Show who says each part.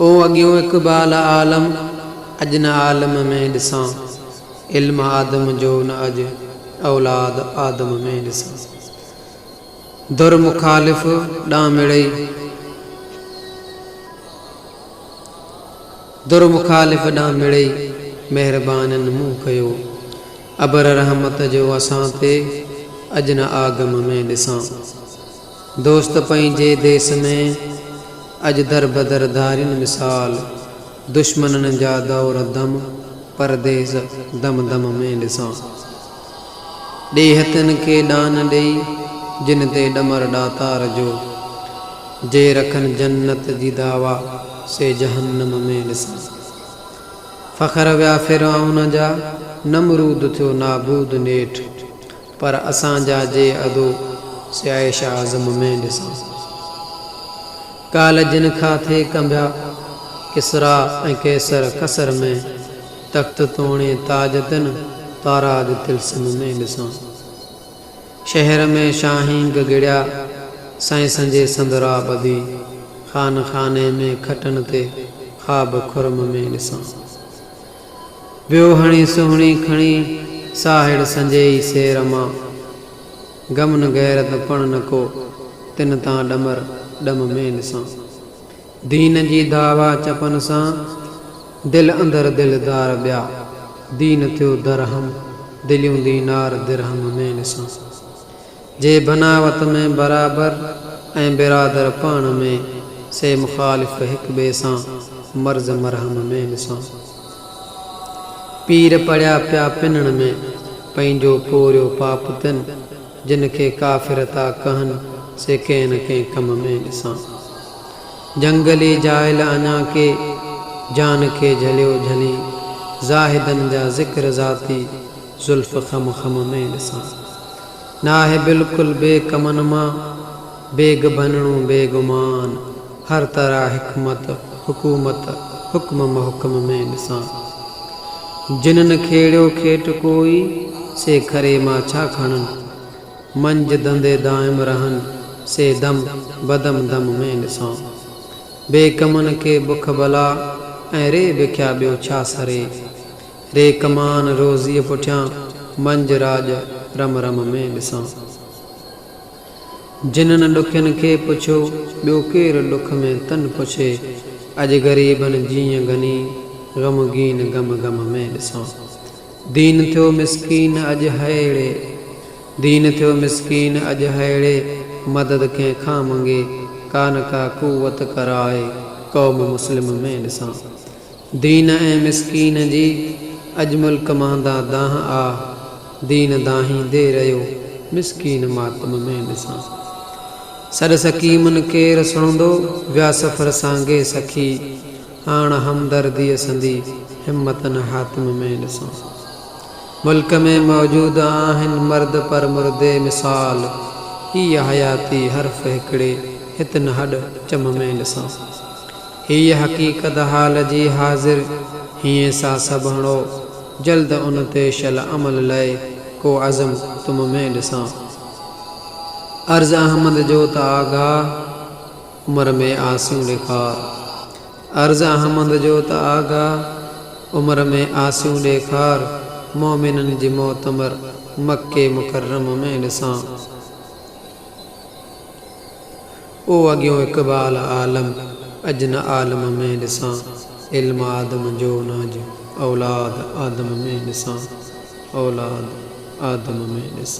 Speaker 1: ओ अॻियों इक़बाल आलम अॼु न आलम में ॾिसां, इल्म आदम जो न अॼु औलाद आदम में ॾिसां। दुर मुखालिफ़ ॾांहुं मिड़ई दुर मुखालिफ़ ॾांहुं मिड़ई महिरबाननि मूं कयो, अबर रहमत जो असां ते अॼु न आगम में ॾिसां। दोस्त पंहिंजे देस में अॼु दर बदर धारियुनि मिसाल, दुश्मननि जा दौर दम परदेस दम दम में ॾिसां। ॾेहतनि खे ॾान ॾेई जिन ते ॾमर ॾातार जो, जे रखनि जन्नत जी दावा से जहन्नम में ॾिसां। फ़ख़्र विया फ़िरऔन जा नमरूद थियो नाबूद नेठि, पर असांजा जे अदो से आयशा आज़म में ॾिसां। काल जिन खां थे कंबिया किसरा ऐं कैसर कसर में, तख़्त तोणे ताज तिन ताराज तिलस्म में ॾिसां। शहर में शाहीं गिड़िया साइंस जे संदरा ॿधी, खान खाने में खटन ते ख़्वाब खुरम में ॾिसां। ॿियो हणी सुहिणी खणी साहिड़ संजयी सेर मां, गम न गैरत पण न को तिन तां ॾमर ॾम में ॾिसां। दीन जी दावा चपन सां दिल अंदर दिलदार ॿिया, दीन थियो दरहम दिलियूं दीनार दिरहम में ॾिसां। जे बनावत में बराबर ऐं बिरादर पाण में, से मुखालिफ़ हिक ॿिए सां मर्ज़ मरहम में ॾिसां। पीर पढ़िया पिया पिनण में पंहिंजो पोरियो पाप तिन, जिन खे काफ़िर था कहनि से कंहिं न कंहिं कम में ॾिसां। जंगली जाइल अञा के जान खे झलियो झली, ज़ाहिदनि जा ज़िक्र ज़ाती ज़ुल्फ़ ख़म ख़म में ॾिसां। नाहे बिल्कुलु बेकमनि मां बेग भनणो बेगुमान, हर तरह हिकमत हुकूमत हुक्म महकम में ॾिसां। जिननि खेड़ियो खेट कोई से खरे मां छा खणनि, मंझ धंधे दाइम रहनि से दम बदम दम में ॾिसां। बेकमनि खे बुख भला ऐं रे बिख्या ॿियो छा सरे, रे कमान रोज़ीअ पुठियां मंझ राज रम रम में ॾिसां। जिननि ॾुखियनि खे पुछियो ॿियो केरु ॾुख में तन पुछे, अॼु ग़रीबनि जीअं गनी ग़मगीन गम गम में ॾिसां। दीन थियो मिसकीन अॼु हैड़े, दीन थियो मिसकीन अॼु हैड़े, मदद कंहिं खां मंगे कान का कुवत कराए क़ौम मुस्लिम में ॾिसां। दीन ऐं मिसकीन जी अॼु मुल्क मांदा दाह आ, दीन दाही दे रहियो मिसकीन मातम में ॾिसां। सॾ सकीमनि खे रसणंदो विया सफ़र सांगे सखी, हाण हमदर्दीअ संदी हिम्मतन हातिम में ॾिसां। मुल्क में मौजूद आहिनि मर्द पर मुर्दे मिसाल, हीअ हयाती हर्फ़ हिकिड़े हितन हॾ चम में ॾिसां। हीअ हक़ीक़त हाल जी हाज़िर हीअं सा सभणो, जल्द उन ते शल अमल लय को अज़म तुम में ॾिसां। अर्ज़ अहमद जो त आगाह उमिरि में आसियूं ॾेखार, अर्ज़ अहमद जो त आगाह उमिरि में आसियूं ॾेखार, मोमिननि जी मोतमर मके मुकर्रम में ॾिसां। ओ अॻियों इक़बाल आलम अॼु न आलम में ॾिसां, इल्म आदम जो न अॼु औलाद आदम में ॾिसां, औलाद आदम में ॾिसां।